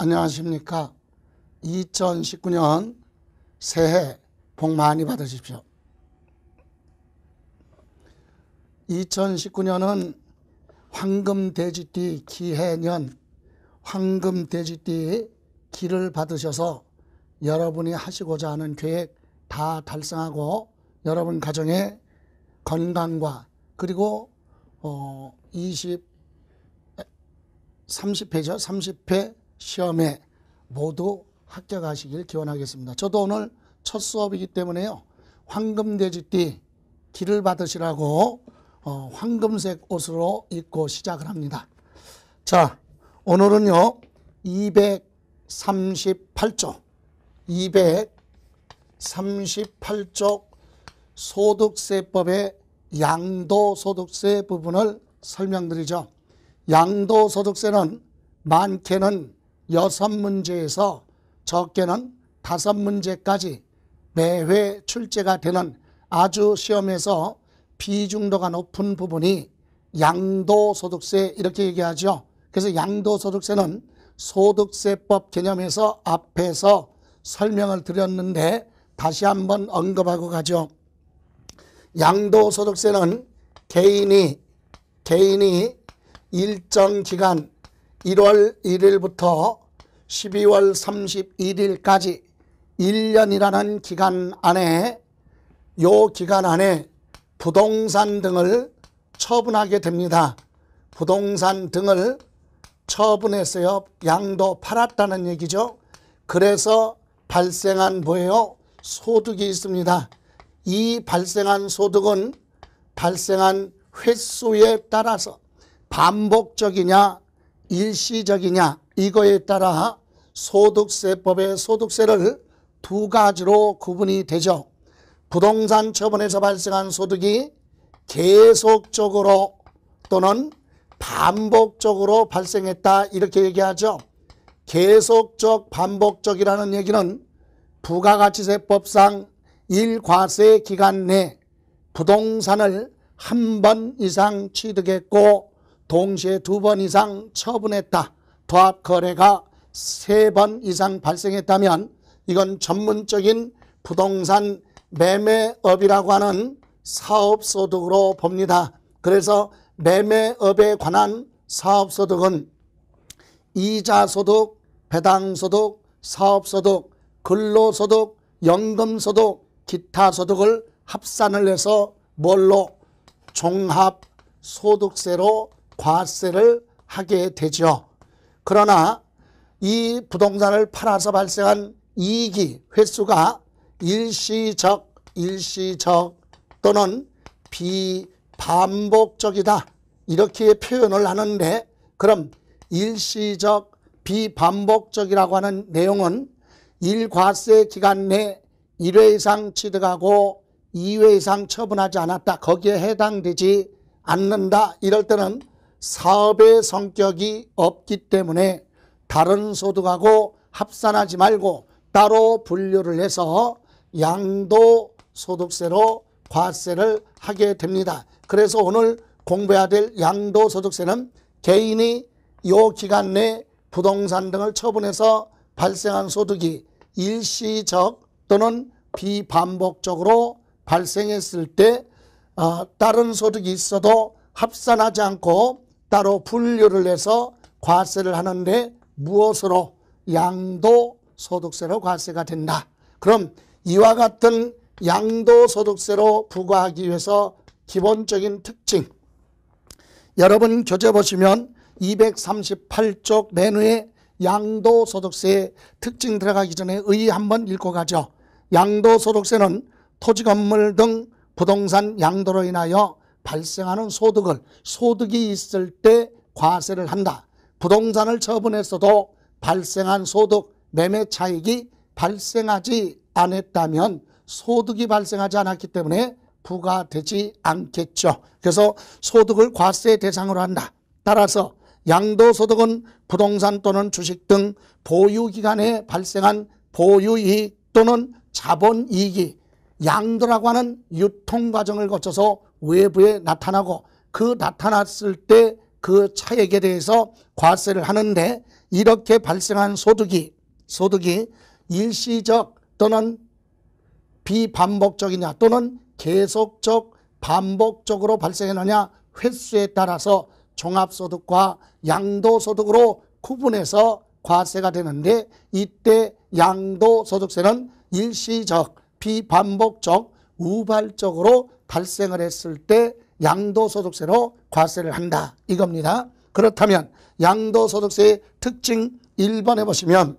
안녕하십니까. 2019년 새해 복 많이 받으십시오. 2019년은 황금돼지띠 기해년, 황금돼지띠 기를 받으셔서 여러분이 하시고자 하는 계획 다 달성하고 여러분 가정의 건강과 그리고 30회죠. 30회 시험에 모두 합격하시길 기원하겠습니다. 저도 오늘 첫 수업이기 때문에요. 황금돼지띠 기를 받으시라고 황금색 옷으로 입고 시작을 합니다. 자, 오늘은요 238쪽 238쪽 소득세법의 양도소득세 부분을 설명드리죠. 양도소득세는 많게는 6문제에서 적게는 5문제까지 매회 출제가 되는 아주 시험에서 비중도가 높은 부분이 양도소득세 이렇게 얘기하죠. 그래서 양도소득세는 소득세법 개념에서 앞에서 설명을 드렸는데 다시 한번 언급하고 가죠. 양도소득세는 개인이 일정 기간 1월 1일부터 12월 31일까지 1년이라는 기간 안에 부동산 등을 처분하게 됩니다. 부동산 등을 처분했어요. 양도 팔았다는 얘기죠. 그래서 발생한 뭐예요? 소득이 있습니다. 이 발생한 소득은 발생한 횟수에 따라서 반복적이냐 일시적이냐 이거에 따라 소득세법의 소득세를 두 가지로 구분이 되죠. 부동산 처분에서 발생한 소득이 계속적으로 또는 반복적으로 발생했다 이렇게 얘기하죠. 계속적 반복적이라는 얘기는 부가가치세법상 1과세 기간 내 부동산을 한 번 이상 취득했고 동시에 2번 이상 처분했다. 도합거래가 3번 이상 발생했다면 이건 전문적인 부동산 매매업이라고 하는 사업소득으로 봅니다. 그래서 매매업에 관한 사업소득은 이자소득, 배당소득, 사업소득, 근로소득, 연금소득, 기타소득을 합산을 해서 뭘로? 종합소득세로 과세를 하게 되죠. 그러나 이 부동산을 팔아서 발생한 이익이 횟수가 일시적 또는 비반복적이다 이렇게 표현을 하는데 그럼 일시적 비반복적이라고 하는 내용은 1과세 기간 내 1회 이상 취득하고 2회 이상 처분하지 않았다. 거기에 해당되지 않는다. 이럴 때는 사업의 성격이 없기 때문에 다른 소득하고 합산하지 말고 따로 분류를 해서 양도소득세로 과세를 하게 됩니다. 그래서 오늘 공부해야 될 양도소득세는 개인이 이 기간 내 부동산 등을 처분해서 발생한 소득이 일시적 또는 비반복적으로 발생했을 때 다른 소득이 있어도 합산하지 않고 따로 분류를 해서 과세를 하는데 무엇으로? 양도소득세로 과세가 된다. 그럼 이와 같은 양도소득세로 부과하기 위해서 기본적인 특징 여러분 교재 보시면 238쪽 맨 위에 양도소득세의 특징 들어가기 전에 한번 읽고 가죠. 양도소득세는 토지 건물 등 부동산 양도로 인하여 발생하는 소득이 있을 때 과세를 한다. 부동산을 처분했어도 발생한 소득, 매매 차익이 발생하지 않았다면 소득이 발생하지 않았기 때문에 부과되지 않겠죠. 그래서 소득을 과세 대상으로 한다. 따라서 양도소득은 부동산 또는 주식 등 보유기간에 발생한 보유이익 또는 자본이익이 양도라고 하는 유통과정을 거쳐서 외부에 나타나고 그 나타났을 때 그 차액에 대해서 과세를 하는데 이렇게 발생한 소득이 일시적 또는 비반복적이냐 또는 계속적 반복적으로 발생하느냐 횟수에 따라서 종합소득과 양도소득으로 구분해서 과세가 되는데, 이때 양도소득세는 일시적, 비반복적, 우발적으로 발생을 했을 때 양도소득세로 과세를 한다 이겁니다. 그렇다면 양도소득세의 특징 1번에 보시면,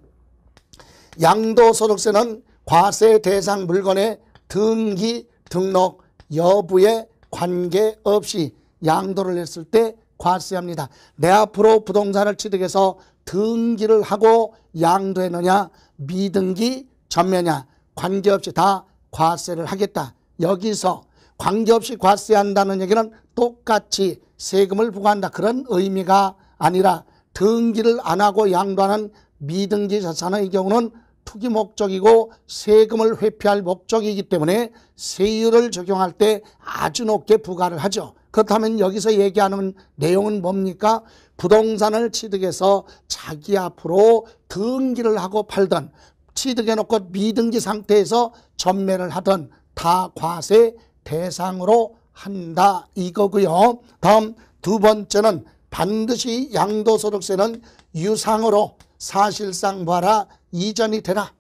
양도소득세는 과세 대상 물건의 등기, 등록 여부에 관계없이 양도를 했을 때 과세합니다. 내 앞으로 부동산을 취득해서 등기를 하고 양도했느냐, 미등기, 전매냐 관계없이 다 과세를 하겠다. 여기서 관계없이 과세한다는 얘기는 똑같이 세금을 부과한다 그런 의미가 아니라, 등기를 안 하고 양도하는 미등기 자산의 경우는 투기 목적이고 세금을 회피할 목적이기 때문에 세율을 적용할 때 아주 높게 부과를 하죠. 그렇다면 여기서 얘기하는 내용은 뭡니까? 부동산을 취득해서 자기 앞으로 등기를 하고 팔던, 취득해놓고 미등기 상태에서 전매를 하던 다 과세 대상으로 한다 이거고요. 다음 두 번째는 반드시 양도소득세는 유상으로 사실상 뭐하라? 이전이 되라.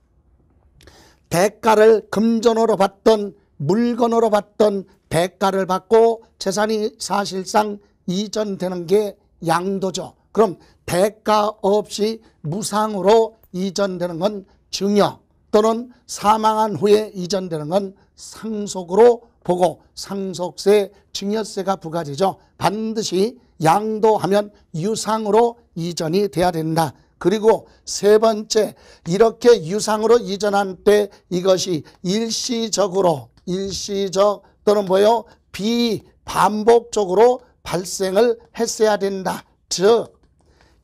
대가를 금전으로 받던 물건으로 받던 대가를 받고 재산이 사실상 이전되는 게 양도죠. 그럼 대가 없이 무상으로 이전되는 건 증여, 또는 사망한 후에 이전되는 건 상속으로 보고 상속세, 증여세가 부과되죠. 반드시 양도하면 유상으로 이전이 돼야 된다. 그리고 세 번째, 이렇게 유상으로 이전한 때 이것이 일시적 또는 뭐요? 비반복적으로 발생을 했어야 된다. 즉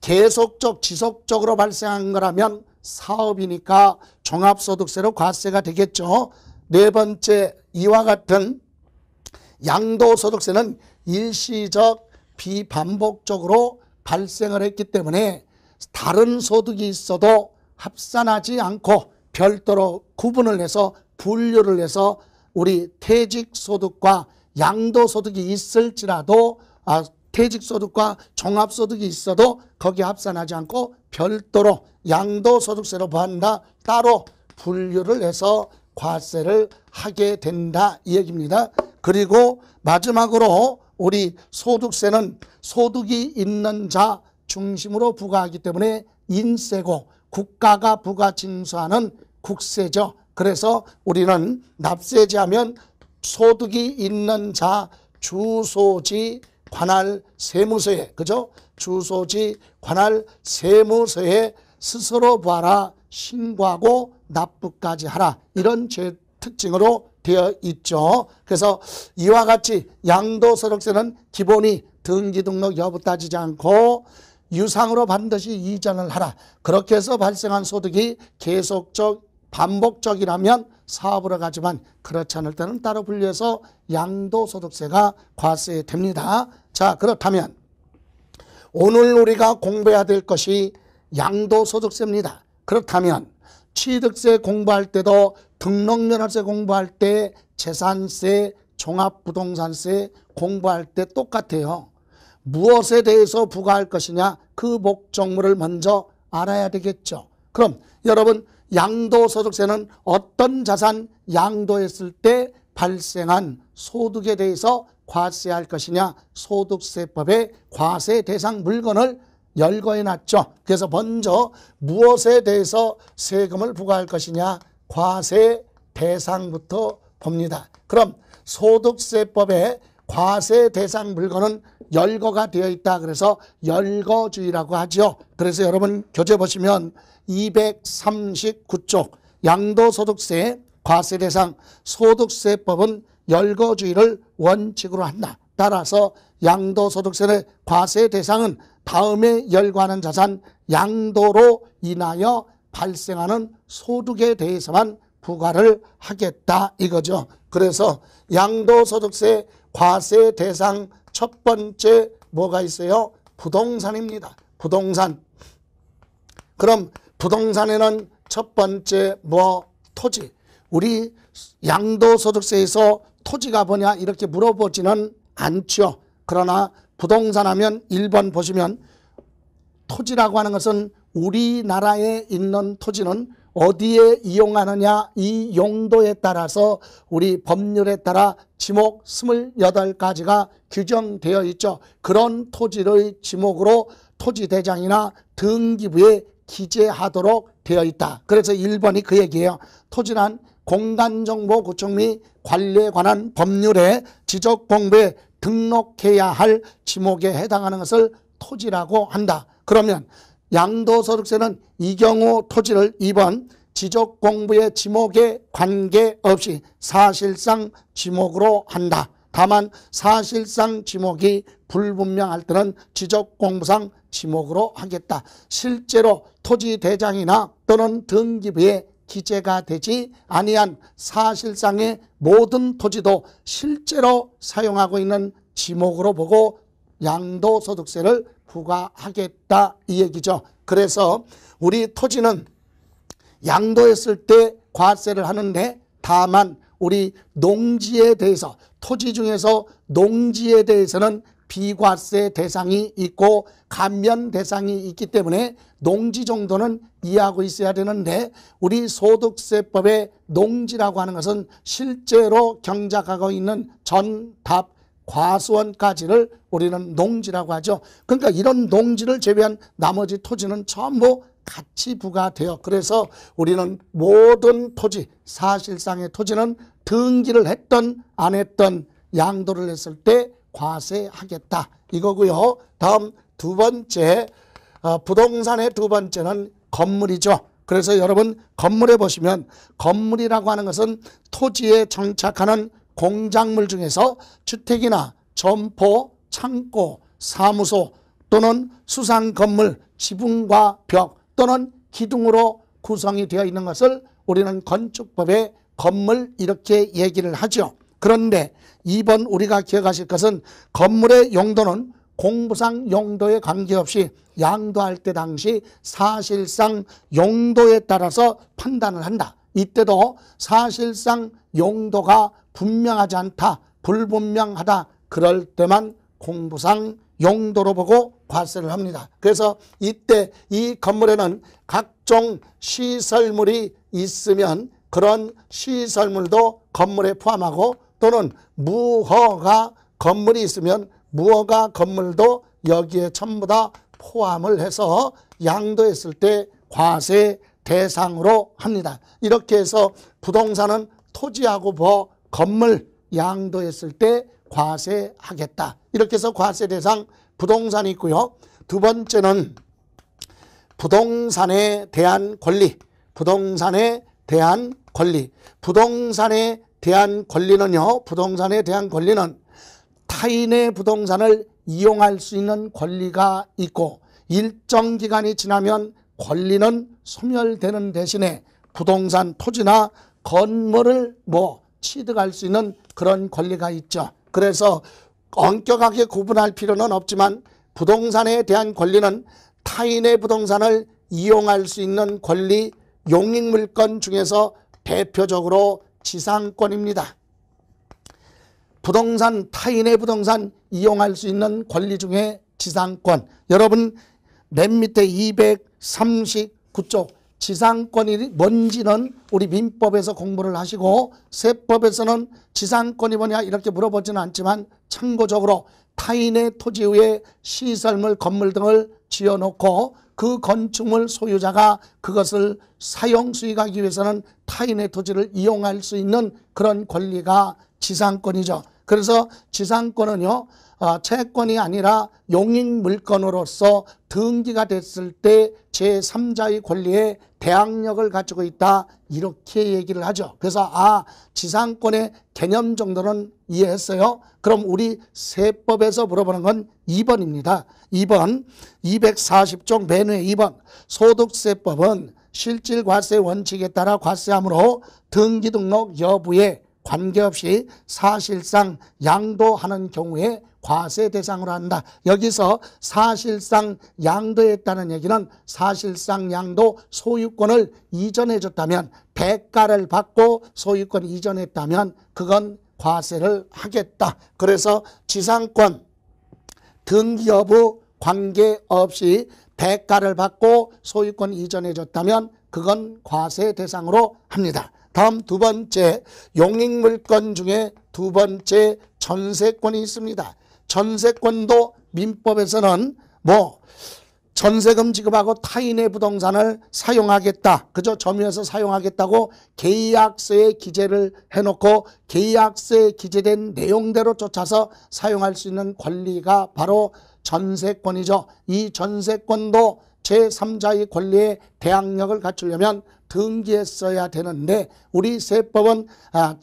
계속적 지속적으로 발생한 거라면 사업이니까 종합소득세로 과세가 되겠죠. 네 번째, 이와 같은 양도소득세는 일시적 비반복적으로 발생을 했기 때문에 다른 소득이 있어도 합산하지 않고 별도로 구분을 해서 분류를 해서 우리 퇴직소득과 양도소득이 있을지라도 퇴직소득과 종합소득이 있어도 거기에 합산하지 않고 별도로 양도소득세로 보한다. 따로 분류를 해서 과세를 하게 된다 이 얘기입니다. 그리고 마지막으로 우리 소득세는 소득이 있는 자 중심으로 부과하기 때문에 인세고 국가가 부과 징수하는 국세죠. 그래서 우리는 납세제 하면 소득이 있는 자 주소지 관할 세무서에, 그죠? 주소지 관할 세무서에 스스로 보아라 신고하고 납부까지 하라, 이런 특징으로 되어 있죠. 그래서 이와 같이 양도소득세는 기본이 등기 등록 여부 따지지 않고 유상으로 반드시 이전을 하라. 그렇게 해서 발생한 소득이 계속적 반복적이라면 사업으로 가지만 그렇지 않을 때는 따로 분류해서 양도소득세가 과세됩니다. 자, 그렇다면 오늘 우리가 공부해야 될 것이 양도소득세입니다. 그렇다면 취득세 공부할 때도 등록면허세 공부할 때 재산세, 종합부동산세 공부할 때 똑같아요. 무엇에 대해서 부과할 것이냐, 그 목적물을 먼저 알아야 되겠죠. 그럼 여러분, 양도소득세는 어떤 자산 양도했을 때 발생한 소득에 대해서 과세할 것이냐, 소득세법의 과세 대상 물건을 열거해 놨죠. 그래서 먼저 무엇에 대해서 세금을 부과할 것이냐, 과세 대상부터 봅니다. 그럼 소득세법의 과세 대상 물건은 열거가 되어 있다. 그래서 열거주의라고 하죠. 그래서 여러분 교재 보시면 239쪽 양도소득세 과세 대상 소득세법은 열거주의를 원칙으로 한다. 따라서 양도소득세의 과세 대상은 다음에 열거하는 자산 양도로 인하여 발생하는 소득에 대해서만 부과를 하겠다 이거죠. 그래서 양도소득세 과세 대상 첫 번째 뭐가 있어요? 부동산입니다. 부동산. 그럼 부동산에는 첫 번째 토지. 우리 양도소득세에서 토지가 뭐냐 이렇게 물어보지는 않죠. 그러나 부동산 하면 1번 보시면 토지라고 하는 것은 우리나라에 있는 토지는 어디에 이용하느냐 이 용도에 따라서 우리 법률에 따라 지목 28가지가 규정되어 있죠. 그런 토지의 지목으로 토지대장이나 등기부에 기재하도록 되어 있다. 그래서 1번이 그 얘기예요. 토지란 공간정보 구축 및 관리에 관한 법률에 지적공부에 등록해야 할 지목에 해당하는 것을 토지라고 한다. 그러면 양도소득세는 이 경우 토지를 2번 지적공부의 지목에 관계없이 사실상 지목으로 한다. 다만 사실상 지목이 불분명할 때는 지적공부상 지목으로 하겠다. 실제로 토지대장이나 또는 등기부에 기재가 되지 아니한 사실상의 모든 토지도 실제로 사용하고 있는 지목으로 보고 양도소득세를 부과하겠다 이 얘기죠. 그래서 우리 토지는 양도했을 때 과세를 하는데 다만 우리 농지에 대해서 토지 중에서 농지에 대해서는 비과세 대상이 있고 감면 대상이 있기 때문에 농지 정도는 이해하고 있어야 되는데 우리 소득세법의 농지라고 하는 것은 실제로 경작하고 있는 전답 과수원까지를 우리는 농지라고 하죠. 그러니까 이런 농지를 제외한 나머지 토지는 전부 같이 부과돼요. 그래서 우리는 모든 토지, 사실상의 토지는 등기를 했던 안 했던 양도를 했을 때 과세하겠다 이거고요. 다음 두 번째 부동산의 두 번째는 건물이죠. 그래서 여러분 건물에 보시면 건물이라고 하는 것은 토지에 정착하는 공작물 중에서 주택이나 점포, 창고, 사무소 또는 수상 건물, 지붕과 벽 또는 기둥으로 구성이 되어 있는 것을 우리는 건축법에 건물 이렇게 얘기를 하죠. 그런데 2번 우리가 기억하실 것은 건물의 용도는 공부상 용도에 관계없이 양도할 때 당시 사실상 용도에 따라서 판단을 한다. 이때도 사실상 용도가 분명하지 않다, 불분명하다 그럴 때만 공부상 용도로 보고 과세를 합니다. 그래서 이때 이 건물에는 각종 시설물이 있으면 그런 시설물도 건물에 포함하고 또는 무허가 건물이 있으면 무허가 건물도 여기에 전부 다 포함을 해서 양도했을 때 과세 대상으로 합니다. 이렇게 해서 부동산은 토지하고 건물 양도했을 때 과세하겠다. 이렇게 해서 과세 대상 부동산이 있고요. 두 번째는 부동산에 대한 권리. 부동산에 대한 권리. 부동산에 대한 권리는요. 부동산에 대한 권리는 타인의 부동산을 이용할 수 있는 권리가 있고 일정 기간이 지나면 권리는 소멸되는 대신에 부동산 토지나 건물을 취득할 수 있는 그런 권리가 있죠. 그래서 엄격하게 구분할 필요는 없지만 부동산에 대한 권리는 타인의 부동산을 이용할 수 있는 권리, 용익물권 중에서 대표적으로 지상권입니다. 부동산, 타인의 부동산 이용할 수 있는 권리 중에 지상권. 여러분 맨 밑에 239쪽 지상권이 뭔지는 우리 민법에서 공부를 하시고 세법에서는 지상권이 뭐냐 이렇게 물어보지는 않지만 참고적으로 타인의 토지 위에 시설물, 건물 등을 지어놓고 그 건축물 소유자가 그것을 사용 수익하기 위해서는 타인의 토지를 이용할 수 있는 그런 권리가 지상권이죠. 그래서 지상권은요 채권이 아니라 용익물권으로서 등기가 됐을 때 제3자의 권리에 대항력을 가지고 있다 이렇게 얘기를 하죠. 그래서 지상권의 개념 정도는 이해했어요. 그럼 우리 세법에서 물어보는 건 2번입니다. 2번 240쪽 맨 위에 2번 소득세법은 실질과세 원칙에 따라 과세하므로 등기등록 여부에 관계없이 사실상 양도하는 경우에 과세 대상으로 한다. 여기서 사실상 양도했다는 얘기는 사실상 양도 소유권을 이전해 줬다면, 대가를 받고 소유권 이전했다면 그건 과세를 하겠다. 그래서 지상권 등기 여부 관계없이 대가를 받고 소유권 이전해 줬다면 그건 과세 대상으로 합니다. 다음 두 번째, 용익물권 중에 두 번째 전세권이 있습니다. 전세권도 민법에서는 전세금 지급하고 타인의 부동산을 사용하겠다, 그저 점유해서 사용하겠다고 계약서에 기재를 해놓고 계약서에 기재된 내용대로 쫓아서 사용할 수 있는 권리가 바로 전세권이죠. 이 전세권도 제3자의 권리에 대항력을 갖추려면 등기했어야 되는데 우리 세법은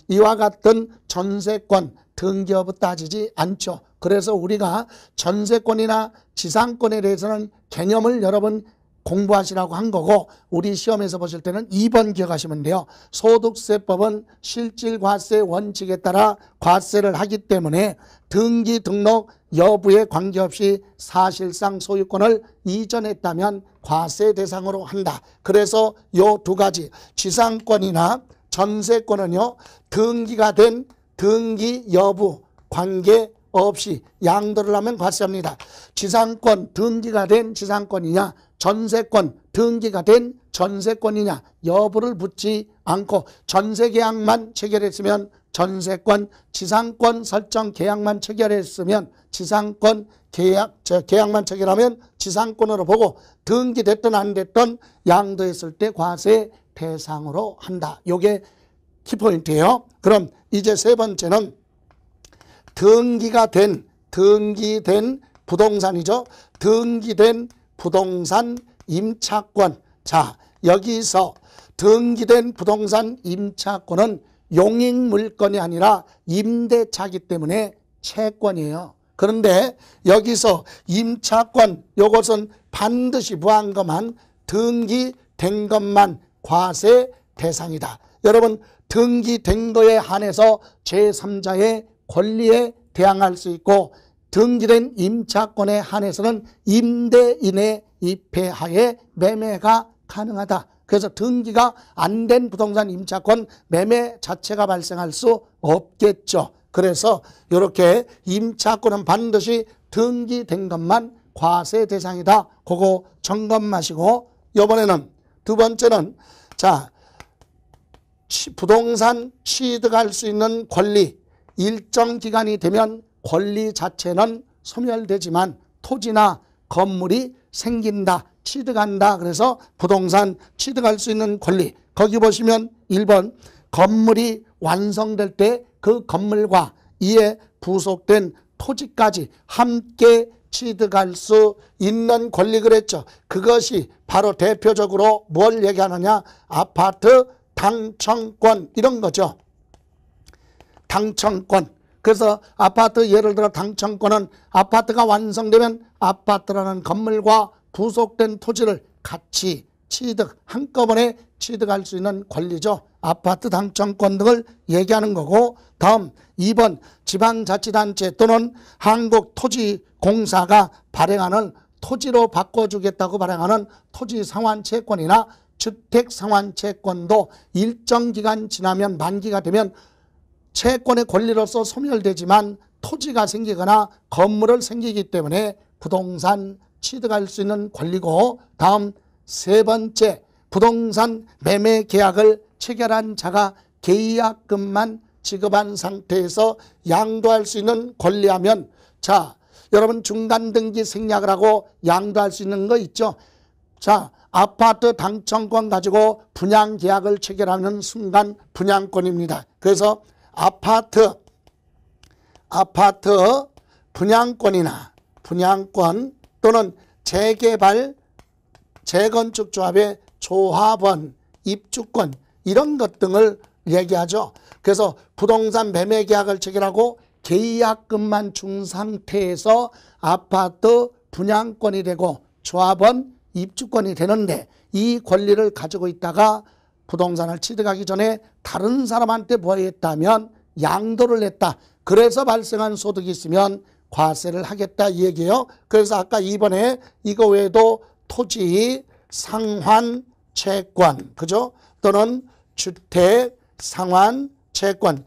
이와 같은 전세권 등기 여부 따지지 않죠. 그래서 우리가 전세권이나 지상권에 대해서는 개념을 여러분 공부하시라고 한 거고, 우리 시험에서 보실 때는 2번 기억하시면 돼요. 소득세법은 실질과세 원칙에 따라 과세를 하기 때문에 등기 등록 여부에 관계없이 사실상 소유권을 이전했다면 과세 대상으로 한다. 그래서 요 두 가지 지상권이나 전세권은요, 등기가 된 등기 여부 관계없이 양도를 하면 과세합니다. 지상권 등기가 된 지상권이냐, 전세권 등기가 된 전세권이냐 여부를 묻지 않고 전세계약만 체결했으면 전세권, 지상권 설정 계약만 체결했으면 지상권, 계약만 체결하면 지상권으로 보고 등기됐든 안 됐든 양도했을 때 과세 대상으로 한다. 이게 키포인트예요. 그럼 이제 세 번째는 등기된 부동산이죠. 등기된 부동산 임차권. 자, 여기서 등기된 부동산 임차권은 용익물권이 아니라 임대차이기 때문에 채권이에요. 그런데 여기서 임차권, 요것은 반드시 무한거만 등기된 것만 과세 대상이다. 여러분, 등기된 거에 한해서 제3자의 권리에 대항할 수 있고, 등기된 임차권에 한해서는 임대인의 입회하에 매매가 가능하다. 그래서 등기가 안 된 부동산 임차권 매매 자체가 발생할 수 없겠죠. 그래서 이렇게 임차권은 반드시 등기된 것만 과세 대상이다. 그거 점검하시고, 이번에는 두 번째는 부동산 취득할 수 있는 권리, 일정 기간이 되면 권리 자체는 소멸되지만 토지나 건물이 생긴다, 취득한다. 그래서 부동산 취득할 수 있는 권리, 거기 보시면 1번 건물이 완성될 때 그 건물과 이에 부속된 토지까지 함께 취득할 수 있는 권리 그랬죠. 그것이 바로 대표적으로 뭘 얘기하느냐, 아파트 당첨권 이런 거죠. 당첨권. 그래서 아파트 예를 들어 당첨권은 아파트가 완성되면 아파트라는 건물과 부속된 토지를 같이 취득, 한꺼번에 취득할 수 있는 권리죠. 아파트 당첨권 등을 얘기하는 거고, 다음 2번 지방자치단체 또는 한국토지공사가 발행하는 토지로 바꿔주겠다고 발행하는 토지상환채권이나 주택상환채권도 일정 기간 지나면 만기가 되면 채권의 권리로서 소멸되지만 토지가 생기거나 건물을 생기기 때문에 부동산 취득할 수 있는 권리고, 다음 세 번째 부동산 매매 계약을 체결한 자가 계약금만 지급한 상태에서 양도할 수 있는 권리하면, 여러분 중간등기 생략을 하고 양도할 수 있는 거 있죠. 아파트 당첨권 가지고 분양계약을 체결하는 순간 분양권입니다. 그래서 아파트 분양권이나 분양권 또는 재개발, 재건축조합의 조합원, 입주권 이런 것 등을 얘기하죠. 그래서 부동산 매매 계약을 체결하고 계약금만 준 상태에서 아파트 분양권이 되고 조합원, 입주권이 되는데 이 권리를 가지고 있다가 부동산을 취득하기 전에 다른 사람한테 보였다면 양도를 했다. 그래서 발생한 소득이 있으면 과세를 하겠다 이 얘기예요. 그래서 아까 이번에 이거 외에도 토지, 상환, 채권, 그죠? 또는 주택, 상환, 채권,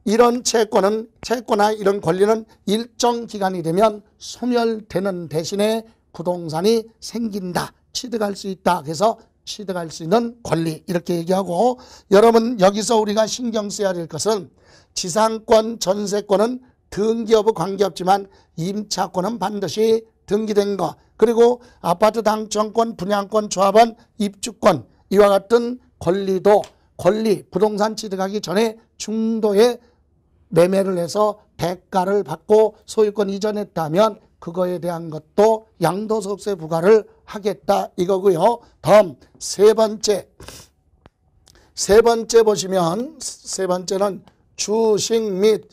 이런 채권이나 이런 권리는 일정 기간이 되면 소멸되는 대신에 부동산이 생긴다. 취득할 수 있다. 그래서 취득할 수 있는 권리 이렇게 얘기하고, 여러분 여기서 우리가 신경 써야 될 것은 지상권, 전세권은 등기 여부 관계없지만 임차권은 반드시 등기된 거, 그리고 아파트 당첨권, 분양권, 조합원, 입주권 이와 같은 권리도 부동산 취득하기 전에 중도에 매매를 해서 대가를 받고 소유권 이전했다면 그거에 대한 것도 양도소득세 부과를 하겠다 이거고요. 다음 세 번째 보시면 세 번째는 주식 및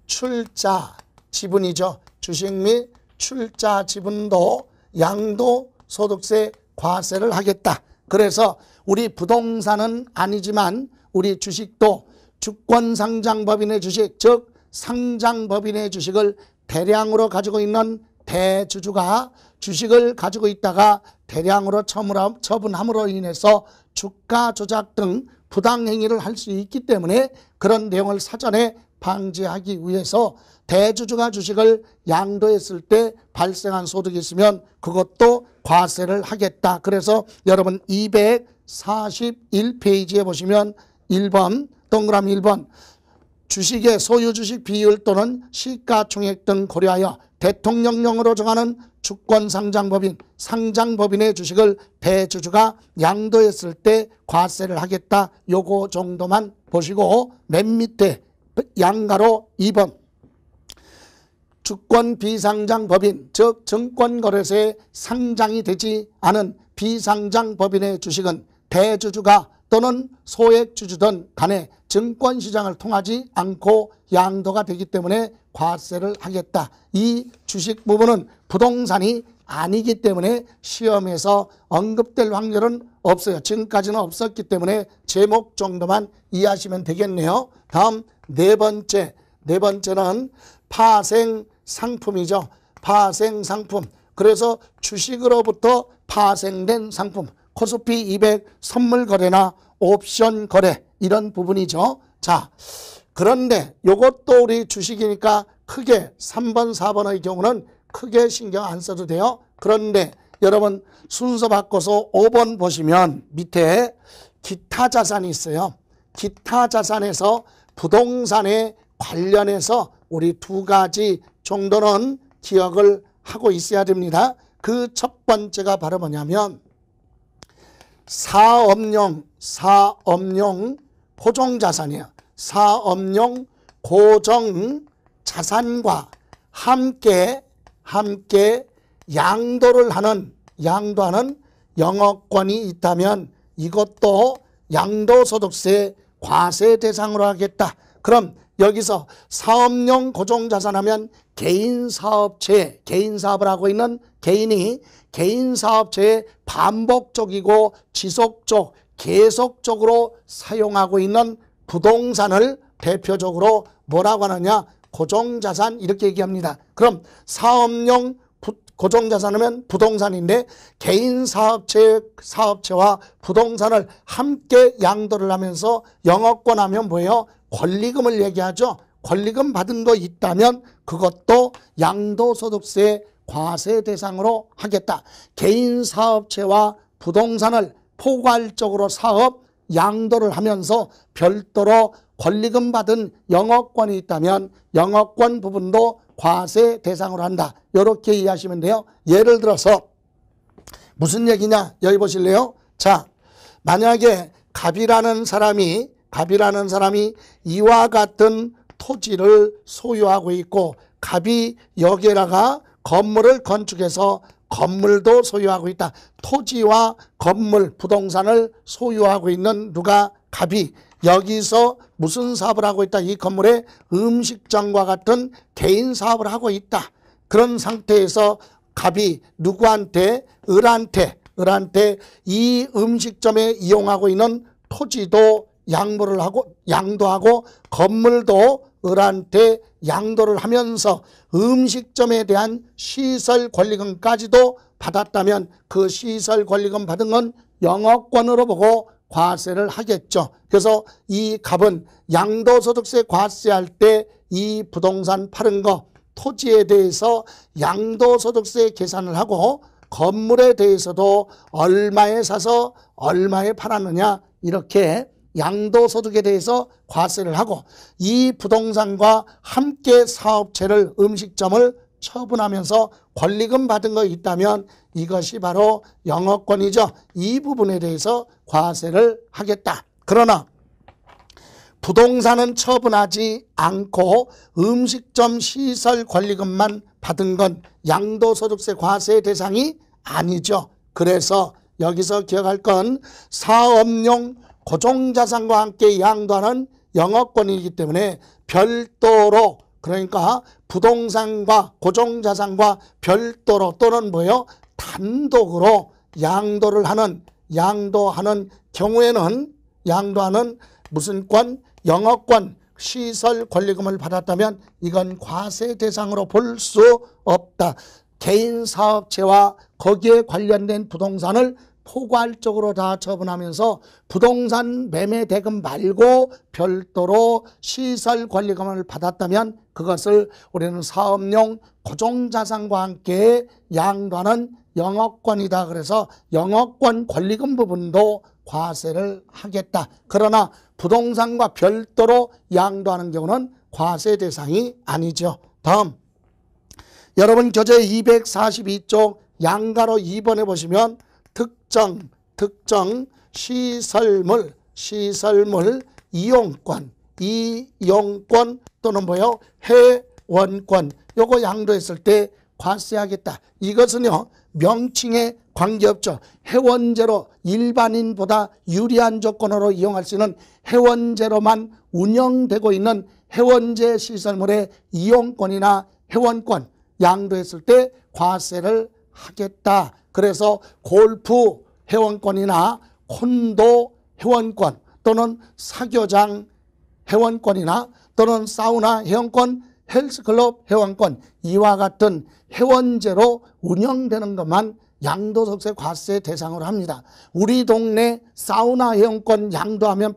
출자 지분이죠. 주식 및 출자 지분도 양도소득세 과세를 하겠다. 그래서 우리 부동산은 아니지만 우리 주식도 주권상장법인의 주식, 즉 상장법인의 주식을 대량으로 가지고 있는 대주주가 주식을 가지고 있다가 대량으로 처분함으로 인해서 주가 조작 등 부당행위를 할 수 있기 때문에 그런 내용을 사전에 방지하기 위해서 대주주가 주식을 양도했을 때 발생한 소득이 있으면 그것도 과세를 하겠다. 그래서 여러분 241페이지에 보시면 1번 동그라미 1번 주식의 소유주식 비율 또는 시가총액 등 고려하여 대통령령으로 정하는 주권상장법인, 상장법인의 주식을 대주주가 양도했을 때 과세를 하겠다. 요거 정도만 보시고 맨 밑에 양가로 2번 주권 비상장법인, 즉 증권거래소에 상장이 되지 않은 비상장법인의 주식은 대주주가 또는 소액주주든 간에 증권시장을 통하지 않고 양도가 되기 때문에 과세를 하겠다. 이 주식 부분은 부동산이 아니기 때문에 시험에서 언급될 확률은 없어요. 지금까지는 없었기 때문에 제목 정도만 이해하시면 되겠네요. 다음 네 번째는 파생상품이죠. 파생상품. 그래서 주식으로부터 파생된 상품. 코스피 200 선물 거래나 옵션 거래 이런 부분이죠. 자, 그런데 이것도 우리 주식이니까 크게 3번, 4번의 경우는 크게 신경 안 써도 돼요. 그런데 여러분 순서 바꿔서 5번 보시면 밑에 기타 자산이 있어요. 기타 자산에서 부동산에 관련해서 우리 두 가지 정도는 기억을 하고 있어야 됩니다. 그 첫 번째가 바로 뭐냐면 사업용 고정자산이에요. 사업용 고정자산과 함께 양도하는 영업권이 있다면 이것도 양도소득세 과세 대상으로 하겠다. 그럼 여기서 사업용 고정자산하면 개인사업체, 개인사업을 하고 있는 개인이 개인사업체에 반복적이고 지속적, 계속적으로 사용하고 있는 부동산을 대표적으로 뭐라고 하느냐? 고정자산 이렇게 얘기합니다. 그럼 사업용 고정자산하면 부동산인데 개인사업체와 부동산을 함께 양도를 하면서 영업권 하면 뭐예요? 권리금을 얘기하죠. 권리금 받은 거 있다면 그것도 양도소득세 과세 대상으로 하겠다. 개인사업체와 부동산을 포괄적으로 사업 양도를 하면서 별도로 권리금 받은 영업권이 있다면 영업권 부분도 과세 대상으로 한다. 이렇게 이해하시면 돼요. 예를 들어서 무슨 얘기냐? 여기 보실래요? 자, 만약에 갑이라는 사람이 이와 같은 토지를 소유하고 있고 갑이 여기에다가 건물을 건축해서 건물도 소유하고 있다. 토지와 건물, 부동산을 소유하고 있는 누가? 갑이. 여기서 무슨 사업을 하고 있다? 이 건물에 음식점과 같은 개인 사업을 하고 있다. 그런 상태에서 갑이 누구한테? 을한테 을한테 이 음식점에 이용하고 있는 토지도 양도하고 건물도 을한테 양도를 하면서 음식점에 대한 시설 권리금까지도 받았다면 그 시설 권리금 받은 건 영업권으로 보고 과세를 하겠죠. 그래서 이 갑은 양도소득세 과세할 때 이 부동산 파는 거 토지에 대해서 양도소득세 계산을 하고 건물에 대해서도 얼마에 사서 얼마에 팔았느냐 이렇게 양도소득에 대해서 과세를 하고 이 부동산과 함께 사업체를 음식점을 처분하면서 권리금 받은 거 있다면 이것이 바로 영업권이죠. 이 부분에 대해서 과세를 하겠다. 그러나 부동산은 처분하지 않고 음식점 시설 권리금만 받은 건 양도소득세 과세 대상이 아니죠. 그래서 여기서 기억할 건 사업용 고정자산과 함께 양도하는 영업권이기 때문에 별도로 그러니까 부동산과 고정자산과 별도로 또는 뭐요? 단독으로 양도하는 경우에는 양도하는 무슨 권? 영업권, 시설 권리금을 받았다면 이건 과세 대상으로 볼 수 없다. 개인 사업체와 거기에 관련된 부동산을 포괄적으로 다 처분하면서 부동산 매매 대금 말고 별도로 시설 권리금을 받았다면 그것을 우리는 사업용 고정자산과 함께 양도하는 영업권이다. 그래서 영업권 권리금 부분도 과세를 하겠다. 그러나 부동산과 별도로 양도하는 경우는 과세 대상이 아니죠. 다음 여러분 교재 242쪽 양가로 2번에 보시면 특정 시설물 이용권 또는 뭐요? 회원권 요거 양도했을 때 과세하겠다. 이것은요 명칭에 관계없죠. 회원제로 일반인보다 유리한 조건으로 이용할 수 있는 회원제로만 운영되고 있는 회원제 시설물의 이용권이나 회원권 양도했을 때 과세를 하겠다. 그래서 골프 회원권이나 콘도 회원권 또는 사교장 회원권이나 또는 사우나 회원권, 헬스클럽 회원권 이와 같은 회원제로 운영되는 것만 양도소득세 과세 대상으로 합니다. 우리 동네 사우나 회원권 양도하면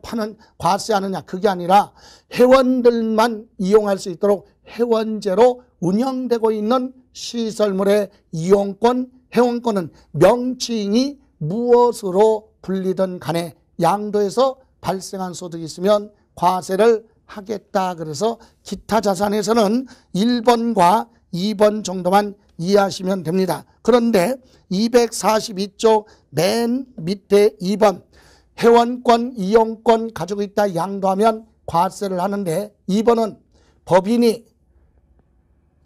과세하느냐 그게 아니라 회원들만 이용할 수 있도록 회원제로 운영되고 있는 시설물의 이용권, 회원권은 명칭이 무엇으로 불리든 간에 양도에서 발생한 소득이 있으면 과세를 하겠다. 그래서 기타 자산에서는 1번과 2번 정도만 이해하시면 됩니다. 그런데 242쪽 맨 밑에 2번 회원권, 이용권 가지고 있다 양도하면 과세를 하는데 2번은 법인이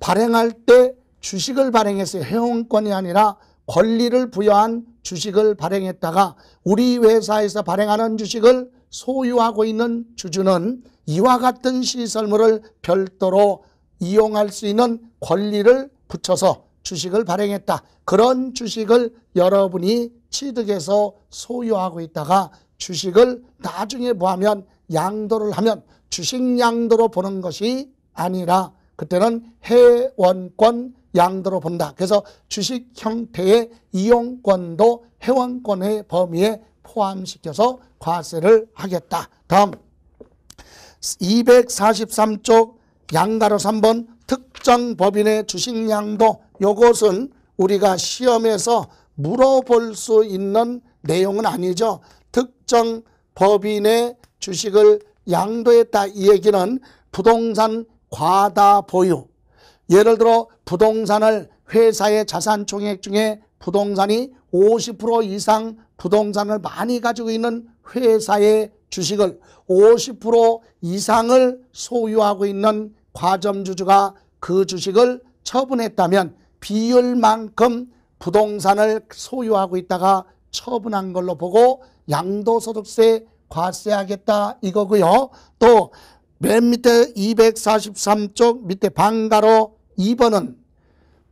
발행할 때 주식을 발행했어요. 회원권이 아니라 권리를 부여한 주식을 발행했다가 우리 회사에서 발행하는 주식을 소유하고 있는 주주는 이와 같은 시설물을 별도로 이용할 수 있는 권리를 붙여서 주식을 발행했다. 그런 주식을 여러분이 취득해서 소유하고 있다가 주식을 나중에 뭐하면 양도를 하면 주식 양도로 보는 것이 아니라 그때는 회원권 양도로 본다. 그래서 주식 형태의 이용권도 회원권의 범위에 포함시켜서 과세를 하겠다. 다음 243쪽 양가로 3번 특정 법인의 주식 양도 요것은 우리가 시험에서 물어볼 수 있는 내용은 아니죠. 특정 법인의 주식을 양도했다 이 얘기는 부동산 과다 보유 예를 들어 부동산을 회사의 자산 총액 중에 부동산이 50% 이상 부동산을 많이 가지고 있는 회사의 주식을 50% 이상을 소유하고 있는 과점주주가 그 주식을 처분했다면 비율만큼 부동산을 소유하고 있다가 처분한 걸로 보고 양도소득세 과세하겠다 이거고요. 또 맨 밑에 243쪽 밑에 방가로 2번은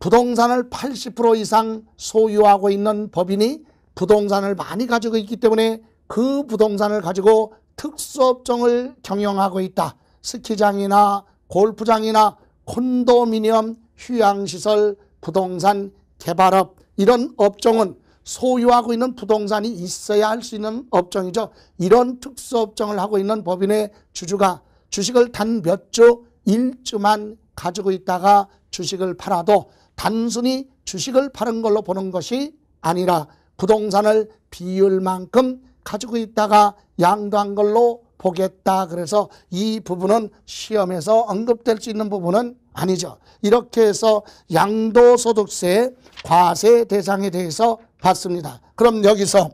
부동산을 80% 이상 소유하고 있는 법인이 부동산을 많이 가지고 있기 때문에 그 부동산을 가지고 특수업종을 경영하고 있다. 스키장이나 골프장이나 콘도미니엄, 휴양시설, 부동산 개발업, 이런 업종은 소유하고 있는 부동산이 있어야 할 수 있는 업종이죠. 이런 특수업종을 하고 있는 법인의 주주가 주식을 단 몇 주, 1주만 가지고 있다가 주식을 팔아도 단순히 주식을 파는 걸로 보는 것이 아니라 부동산을 비율만큼 가지고 있다가 양도한 걸로 보겠다. 그래서 이 부분은 시험에서 언급될 수 있는 부분은 아니죠. 이렇게 해서 양도소득세 과세 대상에 대해서 봤습니다. 그럼 여기서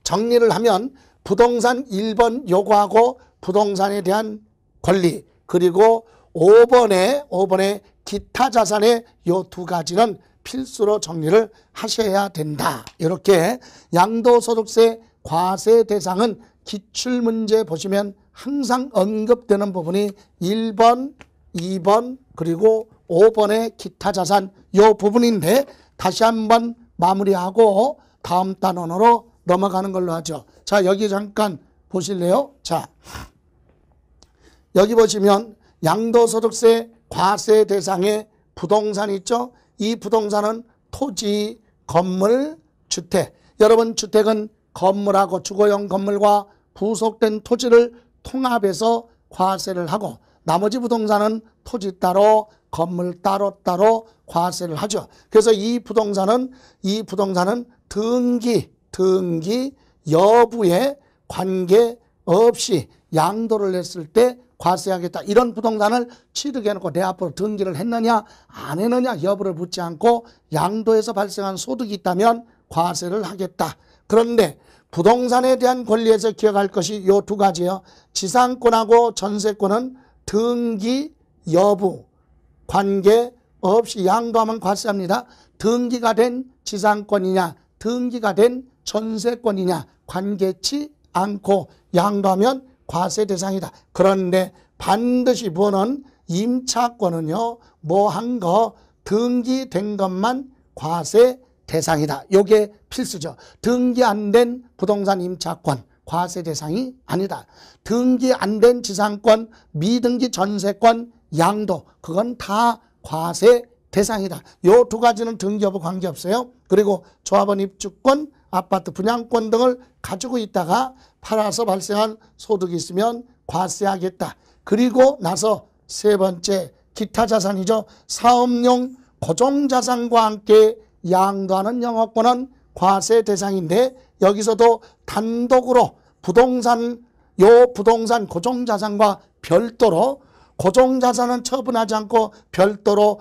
정리를 하면 부동산 1번 요구하고 부동산에 대한 권리, 그리고 5번에 기타 자산의 요 두 가지는 필수로 정리를 하셔야 된다. 이렇게 양도소득세 과세 대상은 기출문제 보시면 항상 언급되는 부분이 1번, 2번, 그리고 5번의 기타 자산 요 부분인데 다시 한번 마무리하고 다음 단원으로 넘어가는 걸로 하죠. 자, 여기 잠깐 보실래요? 자, 여기 보시면 양도소득세 과세 대상의 부동산 있죠? 이 부동산은 토지, 건물, 주택. 여러분, 주택은 건물하고 주거용 건물과 부속된 토지를 통합해서 과세를 하고 나머지 부동산은 토지 따로 건물 따로 과세를 하죠. 그래서 이 부동산은 등기 여부에 관계없이 양도를 했을 때 과세하겠다. 이런 부동산을 취득해 놓고 내 앞으로 등기를 했느냐 안 했느냐 여부를 묻지 않고 양도에서 발생한 소득이 있다면 과세를 하겠다. 그런데 부동산에 대한 권리에서 기억할 것이 요 두 가지예요. 지상권하고 전세권은 등기 여부 관계없이 양도하면 과세합니다. 등기가 된 지상권이냐 등기가 된 전세권이냐 관계치 않고 양도하면 과세 대상이다. 그런데 반드시 뭐는 임차권은요 뭐한 거 등기된 것만 과세 대상이다. 요게 필수죠. 등기 안 된 부동산 임차권 과세 대상이 아니다. 등기 안 된 지상권, 미등기 전세권, 양도 그건 다 과세 대상이다. 요 두 가지는 등기 여부 관계없어요. 그리고 조합원 입주권, 아파트 분양권 등을 가지고 있다가 팔아서 발생한 소득이 있으면 과세하겠다. 그리고 나서 세 번째 기타 자산이죠. 사업용 고정자산과 함께 양도하는 영업권은 과세 대상인데 여기서도 단독으로 부동산 고정자산과 별도로 고정자산은 처분하지 않고 별도로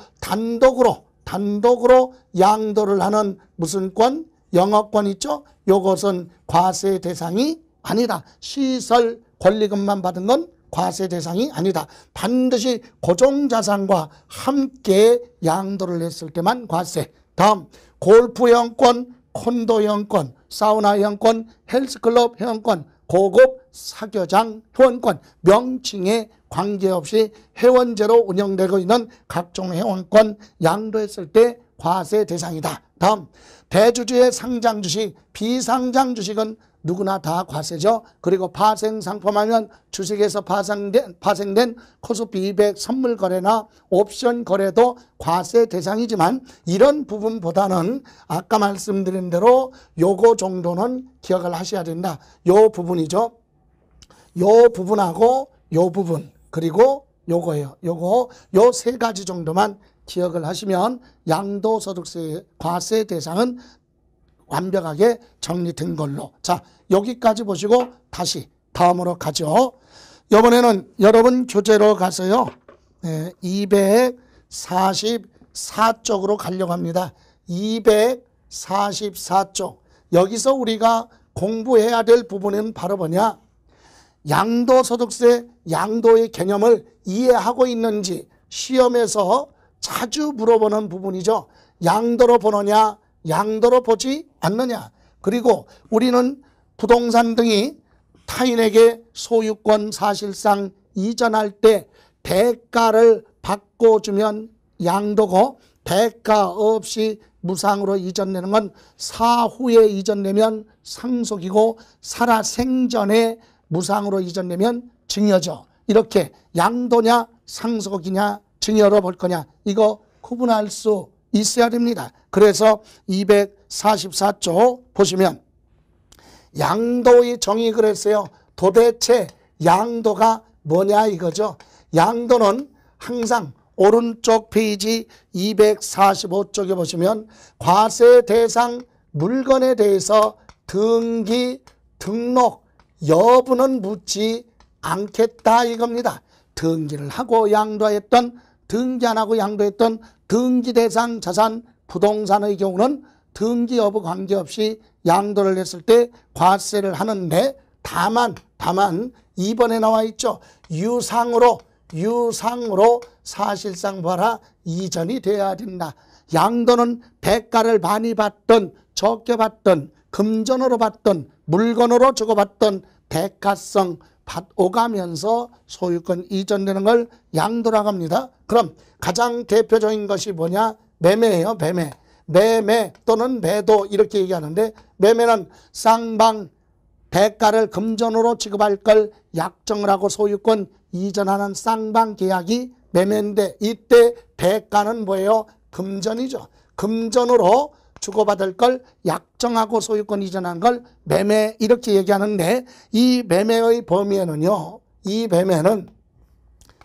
단독으로 양도를 하는 무슨 권? 영업권 있죠? 요것은 과세 대상이 아니다. 시설 권리금만 받은 건 과세 대상이 아니다. 반드시 고정자산과 함께 양도를 했을 때만 과세. 다음 골프 회원권, 콘도 회원권, 사우나 회원권, 헬스클럽 회원권, 고급 사교장 회원권, 명칭에 관계없이 회원제로 운영되고 있는 각종 회원권 양도했을 때 과세 대상이다. 다음 대주주의 상장 주식, 비상장 주식은 누구나 다 과세죠. 그리고 파생 상품하면 주식에서 파생된 코스피 200 선물 거래나 옵션 거래도 과세 대상이지만 이런 부분보다는 아까 말씀드린 대로 요거 정도는 기억을 하셔야 된다. 요 부분이죠. 요 부분하고 요 부분 그리고 요거예요. 요 세 가지 정도만 기억을 하시면 양도소득세 과세 대상은 완벽하게 정리된 걸로. 자, 여기까지 보시고 다시 다음으로 가죠. 이번에는 여러분 교재로 가서요. 244쪽으로 가려고 합니다. 244쪽. 여기서 우리가 공부해야 될 부분은 바로 뭐냐? 양도소득세, 양도의 개념을 이해하고 있는지 시험에서 자주 물어보는 부분이죠. 양도로 보느냐? 양도로 보지 않느냐. 그리고 우리는 부동산 등이 타인에게 소유권 사실상 이전할 때 대가를 바꿔주면 양도고 대가 없이 무상으로 이전내는 건 사후에 이전내면 상속이고 살아 생전에 무상으로 이전내면 증여죠. 이렇게 양도냐 상속이냐 증여로 볼 거냐 이거 구분할 수 있어야 됩니다. 그래서 244조 보시면 양도의 정의 그랬어요. 도대체 양도가 뭐냐 이거죠. 양도는 항상 오른쪽 페이지 245쪽에 보시면 과세 대상 물건에 대해서 등기, 등록 여부는 묻지 않겠다 이겁니다. 등기를 하고 양도했던, 등기 안 하고 양도했던 등기 대상 자산 부동산의 경우는 등기 여부 관계없이 양도를 했을 때 과세를 하는데 다만 2번에 나와 있죠. 유상으로 사실상 봐라 이전이 돼야 된다. 양도는 대가를 많이 받던 적게 받던 금전으로 받던 물건으로 주고받던 대가성 오가면서 소유권 이전되는 걸 양도라고 합니다. 그럼 가장 대표적인 것이 뭐냐? 매매예요. 매매 또는 매도 이렇게 얘기하는데 매매는 쌍방 대가를 금전으로 지급할 걸 약정을 하고 소유권 이전하는 쌍방 계약이 매매인데 이때 대가는 뭐예요? 금전이죠. 금전으로 주고받을 걸 약정하고 소유권 이전하는 걸 매매 이렇게 얘기하는데 이 매매의 범위에는요. 이 매매는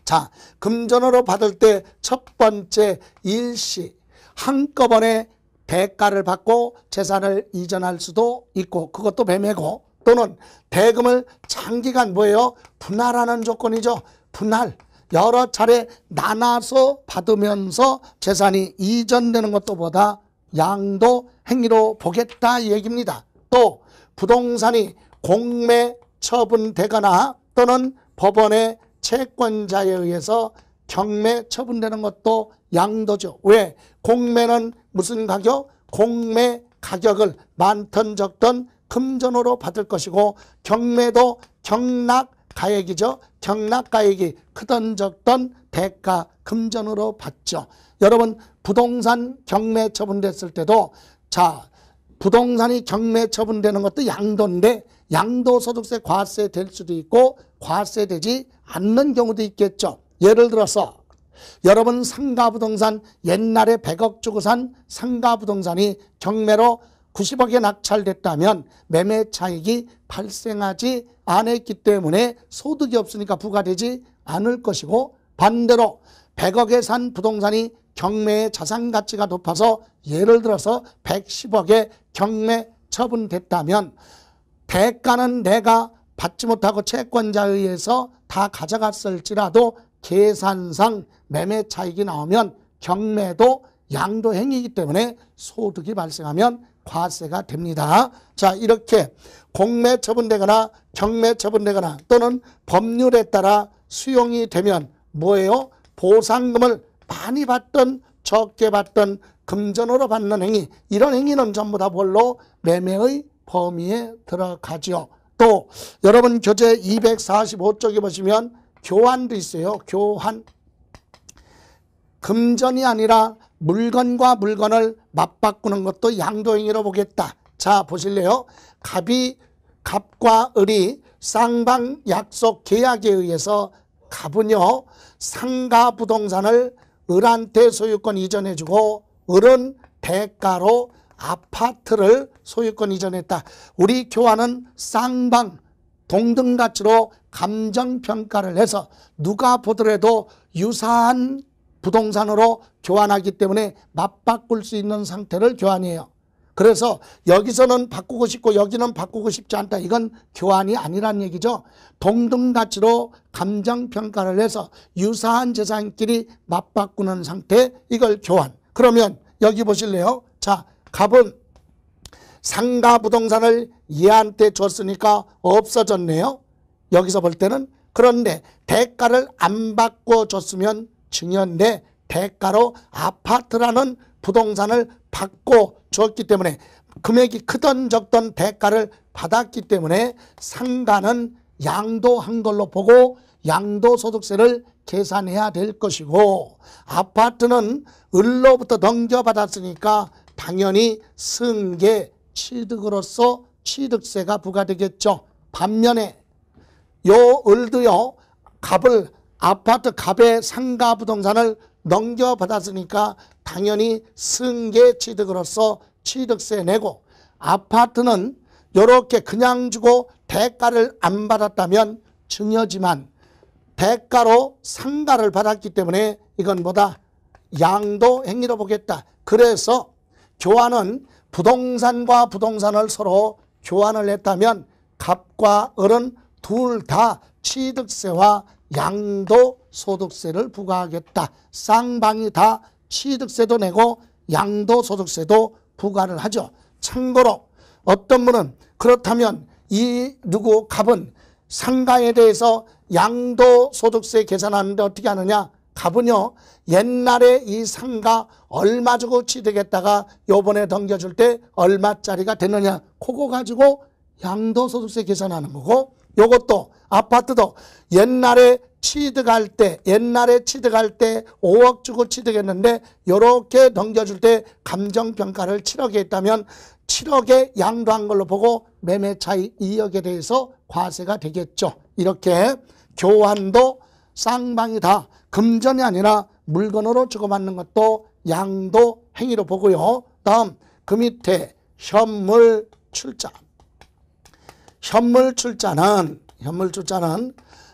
자 금전으로 받을 때 첫 번째 일시 한꺼번에 대가를 받고 재산을 이전할 수도 있고 그것도 매매고 또는 대금을 장기간 뭐예요? 분할하는 조건이죠. 분할. 여러 차례 나눠서 받으면서 재산이 이전되는 것도 보다 양도 행위로 보겠다 이 얘기입니다. 또 부동산이 공매 처분되거나 또는 법원의 채권자에 의해서 경매 처분되는 것도 양도죠. 왜? 공매는 무슨 가격? 공매 가격을 많든 적든 금전으로 받을 것이고 경매도 경락가액이죠. 경락가액이 크든 적든 대가 금전으로 받죠. 여러분 부동산 경매 처분됐을 때도 자 부동산이 경매 처분되는 것도 양도인데 양도소득세 과세 될 수도 있고 과세되지 않는 경우도 있겠죠. 예를 들어서 여러분 상가부동산 옛날에 100억 주고 산 상가부동산이 경매로 90억에 낙찰됐다면 매매 차익이 발생하지 않았기 때문에 소득이 없으니까 부과되지 않을 것이고 반대로 100억에 산 부동산이 경매의 자산 가치가 높아서 예를 들어서 110억에 경매 처분됐다면 대가는 내가 받지 못하고 채권자에 의해서 다 가져갔을지라도 계산상 매매 차익이 나오면 경매도 양도 행위이기 때문에 소득이 발생하면 과세가 됩니다. 자 이렇게 공매 처분되거나 경매 처분되거나 또는 법률에 따라 수용이 되면 뭐예요? 보상금을 많이 받든 적게 받든 금전으로 받는 행위 이런 행위는 전부 다 뭘로? 매매의 범위에 들어가죠. 또 여러분 교재 245쪽에 보시면 교환도 있어요. 교환. 금전이 아니라 물건과 물건을 맞바꾸는 것도 양도행위로 보겠다. 자 보실래요? 갑과 을이 쌍방 약속 계약에 의해서 갑은요 상가 부동산을 을한테 소유권 이전해주고 을은 대가로 아파트를 소유권 이전했다. 우리 교환은 쌍방 동등가치로 감정평가를 해서 누가 보더라도 유사한 부동산으로 교환하기 때문에 맞바꿀 수 있는 상태를 교환해요. 그래서 여기서는 바꾸고 싶고 여기는 바꾸고 싶지 않다. 이건 교환이 아니란 얘기죠. 동등가치로 감정평가를 해서 유사한 재산끼리 맞바꾸는 상태 이걸 교환. 그러면 여기 보실래요? 자, 갑은 상가 부동산을 얘한테 줬으니까 없어졌네요. 여기서 볼 때는. 그런데 대가를 안 바꿔줬으면 증여인데 대가로 아파트라는 부동산을 받고 줬기 때문에 금액이 크던 적던 대가를 받았기 때문에 상가는 양도한 걸로 보고 양도소득세를 계산해야 될 것이고 아파트는 을로부터 넘겨받았으니까 당연히 승계 취득으로서 취득세가 부과되겠죠. 반면에 요 을도요, 갑을 아파트 갑의 상가 부동산을 넘겨받았으니까 당연히 승계 취득으로서 취득세 내고, 아파트는 이렇게 그냥 주고 대가를 안 받았다면 증여지만 대가로 상가를 받았기 때문에 이건 뭐다? 양도 행위로 보겠다. 그래서 교환은 부동산과 부동산을 서로 교환을 했다면 갑과 을은 둘 다 취득세와 양도소득세를 부과하겠다. 쌍방이 다 취득세도 내고 양도소득세도 부과를 하죠. 참고로 어떤 분은 그렇다면 이 누구 갑은 상가에 대해서 양도소득세 계산하는데 어떻게 하느냐? 갑은요, 옛날에 이 상가 얼마 주고 취득했다가 요번에 넘겨줄 때 얼마짜리가 됐느냐, 그거 가지고 양도소득세 계산하는 거고, 요것도 아파트도 옛날에 취득할 때 5억 주고 취득했는데 요렇게 넘겨줄 때 감정평가를 7억에 했다면 7억에 양도한 걸로 보고 매매 차익 2억에 대해서 과세가 되겠죠. 이렇게 교환도 쌍방이 다 금전이 아니라 물건으로 주고받는 것도 양도 행위로 보고요. 다음 그 밑에 현물 출자. 현물 출자는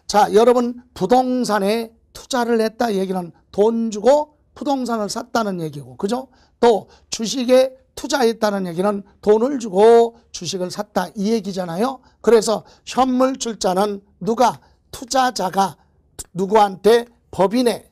자, 여러분 부동산에 투자를 했다 얘기는 돈 주고 부동산을 샀다는 얘기고, 그죠? 또 주식에 투자했다는 얘기는 돈을 주고 주식을 샀다 이 얘기잖아요. 그래서 현물 출자는 누가, 투자자가 누구한테, 법인에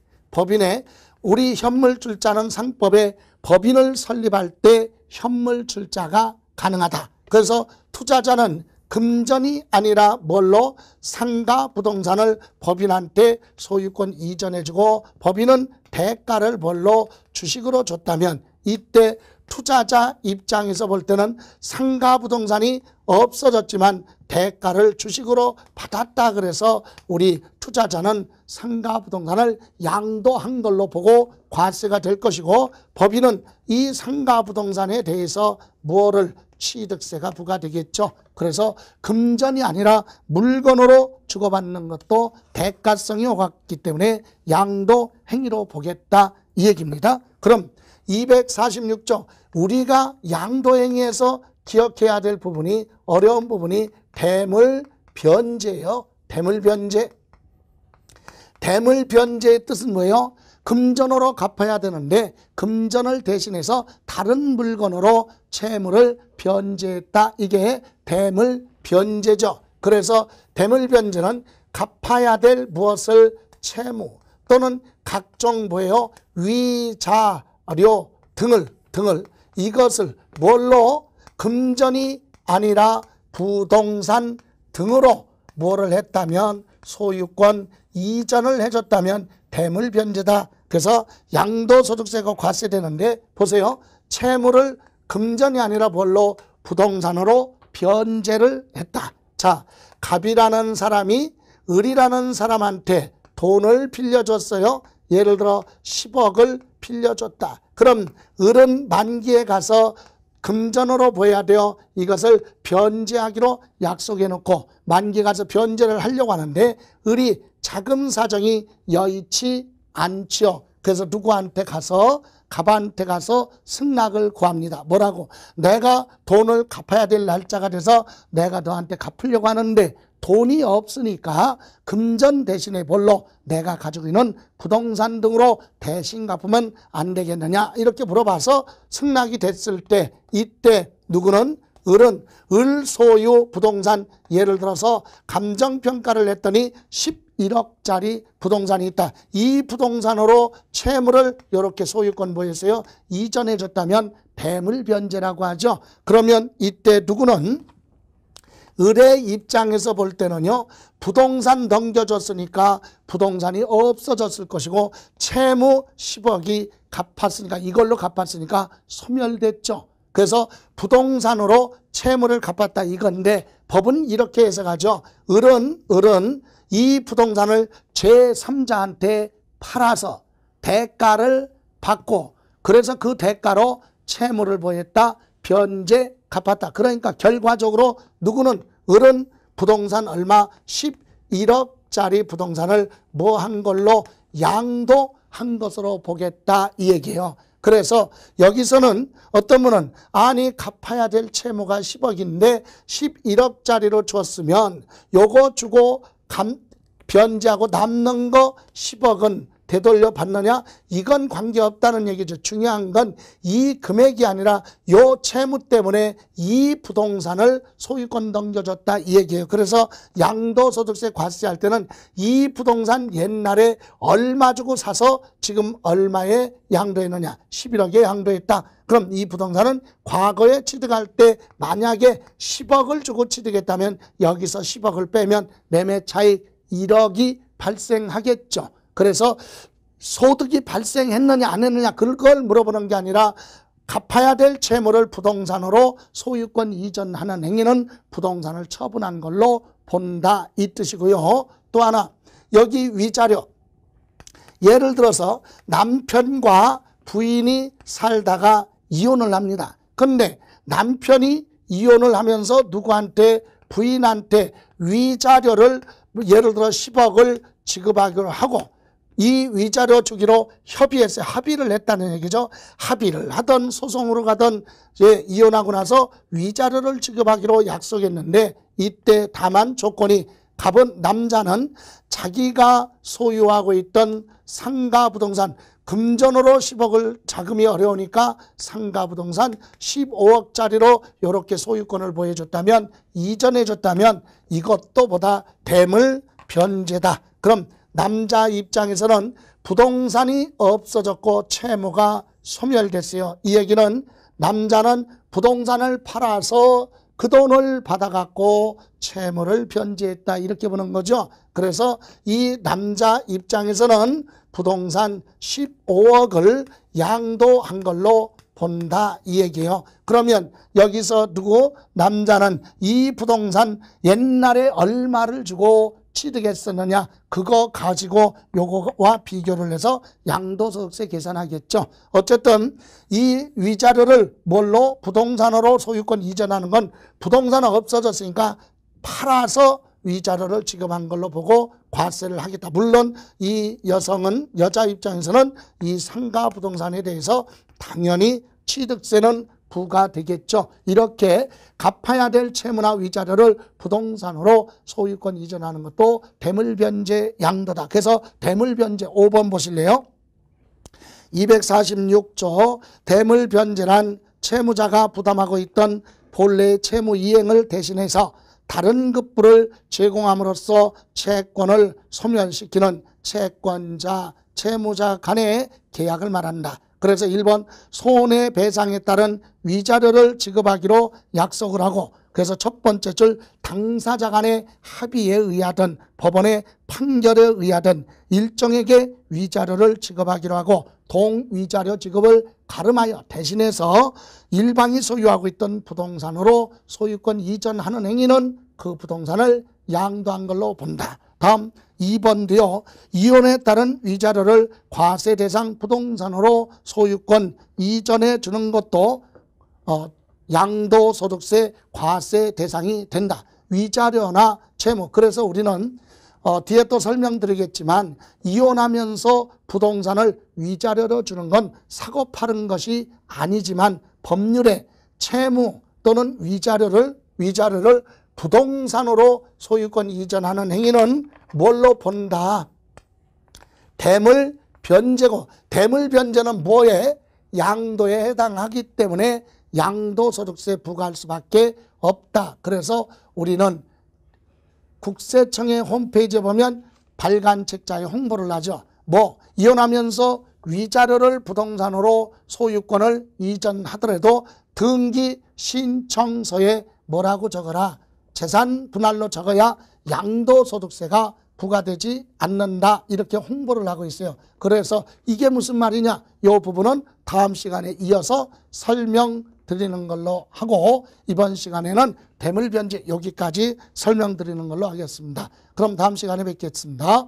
우리 현물 출자는 상법에 법인을 설립할 때 현물 출자가 가능하다. 그래서 투자자는 금전이 아니라 뭘로? 상가 부동산을 법인한테 소유권 이전해주고 법인은 대가를 뭘로? 주식으로 줬다면 이때 투자자 입장에서 볼 때는 상가 부동산이 없어졌지만 대가를 주식으로 받았다. 그래서 우리 투자자는 상가 부동산을 양도한 걸로 보고 과세가 될 것이고, 법인은 이 상가 부동산에 대해서 뭐를? 취득세가 부과되겠죠. 그래서 금전이 아니라 물건으로 주고받는 것도 대가성이 오갔기 때문에 양도 행위로 보겠다 이 얘기입니다. 그럼 246조 우리가 양도 행위에서 기억해야 될 부분이, 어려운 부분이 대물변제예요. 대물변제. 대물변제의 뜻은 뭐예요? 금전으로 갚아야 되는데 금전을 대신해서 다른 물건으로 채무를 변제했다. 이게 대물변제죠. 그래서 대물변제는 갚아야 될 무엇을? 채무 또는 각종 뭐예요? 위자료 등을 이것을 뭘로? 금전이 아니라 부동산 등으로 뭐를 했다면? 소유권 이전을 해줬다면 대물변제다. 그래서 양도소득세가 과세되는데 보세요. 채무를 금전이 아니라 뭘로? 부동산으로 변제를 했다. 자, 갑이라는 사람이 을이라는 사람한테 돈을 빌려줬어요. 예를 들어 10억을 빌려줬다. 그럼 을은 만기에 가서 금전으로 보여야 돼요. 이것을 변제하기로 약속해 놓고 만기에 가서 변제를 하려고 하는데 을이 자금 사정이 여의치 않죠. 그래서 누구한테 가서? 갑한테 가서 승낙을 구합니다. 뭐라고? 내가 돈을 갚아야 될 날짜가 돼서 내가 너한테 갚으려고 하는데 돈이 없으니까 금전 대신에 뭘로? 내가 가지고 있는 부동산 등으로 대신 갚으면 안 되겠느냐? 이렇게 물어봐서 승낙이 됐을 때 이때 누구는? 을은 을 소유 부동산, 예를 들어서 감정평가를 했더니 11억짜리 부동산이 있다. 이 부동산으로 채무를 이렇게 소유권 보였어요. 이전해 줬다면 대물변제라고 하죠. 그러면 이때 누구는? 을의 입장에서 볼 때는요, 부동산 넘겨줬으니까 부동산이 없어졌을 것이고 채무 10억이 갚았으니까, 이걸로 갚았으니까 소멸됐죠. 그래서 부동산으로 채무를 갚았다 이건데 법은 이렇게 해석하죠. 을은 이 부동산을 제3자한테 팔아서 대가를 받고, 그래서 그 대가로 채무를 보였다. 변제 갚았다. 그러니까 결과적으로 누구는 을은 부동산 얼마 11억짜리 부동산을 뭐 한 걸로 양도한 것으로 보겠다 이 얘기예요. 그래서 여기서는 어떤 분은 아니 갚아야 될 채무가 10억인데 11억짜리로 줬으면 요거 주고 변제하고 남는 거 10억은 되돌려 받느냐? 이건 관계없다는 얘기죠. 중요한 건 이 금액이 아니라 요 채무 때문에 이 부동산을 소유권 넘겨줬다 이 얘기예요. 그래서 양도소득세 과세할 때는 이 부동산 옛날에 얼마 주고 사서 지금 얼마에 양도했느냐? 11억에 양도했다. 그럼 이 부동산은 과거에 취득할 때 만약에 10억을 주고 취득했다면 여기서 10억을 빼면 매매 차익 1억이 발생하겠죠. 그래서 소득이 발생했느냐 안 했느냐 그걸 물어보는 게 아니라 갚아야 될 채무를 부동산으로 소유권 이전하는 행위는 부동산을 처분한 걸로 본다 이 뜻이고요. 또 하나 여기 위자료 예를 들어서 남편과 부인이 살다가 이혼을 합니다. 그런데 남편이 이혼을 하면서 누구한테 부인한테 위자료를 예를 들어 10억을 지급하기로 하고 이 위자료 주기로 협의했어요. 합의를 했다는 얘기죠. 합의를 하던 소송으로 가던 이혼하고 나서 위자료를 지급하기로 약속했는데 이때 다만 조건이 갑은 남자는 자기가 소유하고 있던 상가부동산 금전으로 10억을 자금이 어려우니까 상가부동산 15억짜리로 이렇게 소유권을 보여줬다면 이전해줬다면 이것도 보다 대물 변제다. 그럼 남자 입장에서는 부동산이 없어졌고 채무가 소멸됐어요. 이 얘기는 남자는 부동산을 팔아서 그 돈을 받아갖고 채무를 변제했다 이렇게 보는 거죠. 그래서 이 남자 입장에서는 부동산 15억을 양도한 걸로 본다 이 얘기예요. 그러면 여기서 누구? 남자는 이 부동산 옛날에 얼마를 주고 취득했었느냐 그거 가지고 요거와 비교를 해서 양도소득세 계산하겠죠. 어쨌든 이 위자료를 뭘로? 부동산으로 소유권 이전하는 건 부동산 없어졌으니까 팔아서 위자료를 지급한 걸로 보고 과세를 하겠다. 물론 이 여성은 여자 입장에서는 이 상가 부동산에 대해서 당연히 취득세는 부과되겠죠. 이렇게 갚아야 될 채무나 위자료를 부동산으로 소유권 이전하는 것도 대물변제 양도다. 그래서 대물변제 5번 보실래요? 246조 대물변제란 채무자가 부담하고 있던 본래 채무 이행을 대신해서 다른 급부를 제공함으로써 채권을 소멸시키는 채권자, 채무자 간의 계약을 말한다. 그래서 1번 손해배상에 따른 위자료를 지급하기로 약속을 하고 그래서 첫 번째 줄 당사자 간의 합의에 의하든 법원의 판결에 의하든 일정에게 위자료를 지급하기로 하고 동위자료 지급을 가름하여 대신해서 일방이 소유하고 있던 부동산으로 소유권 이전하는 행위는 그 부동산을 양도한 걸로 본다. 다음 2번도요. 이혼에 따른 위자료를 과세 대상 부동산으로 소유권 이전해 주는 것도 양도소득세 과세 대상이 된다. 위자료나 채무. 그래서 우리는 뒤에 또 설명드리겠지만 이혼하면서 부동산을 위자료로 주는 건 사고 파는 것이 아니지만 법률에 채무 또는 위자료를 부동산으로 소유권 이전하는 행위는 뭘로 본다? 대물변제고 대물변제는 뭐에? 양도에 해당하기 때문에 양도소득세 부과할 수밖에 없다. 그래서 우리는 국세청의 홈페이지에 보면 발간책자에 홍보를 하죠. 이혼하면서 위자료를 부동산으로 소유권을 이전하더라도 등기 신청서에 뭐라고 적어라? 재산 분할로 적어야 양도소득세가 부과되지 않는다. 이렇게 홍보를 하고 있어요. 그래서 이게 무슨 말이냐? 이 부분은 다음 시간에 이어서 설명드리는 걸로 하고 이번 시간에는 대물변제 여기까지 설명드리는 걸로 하겠습니다. 그럼 다음 시간에 뵙겠습니다.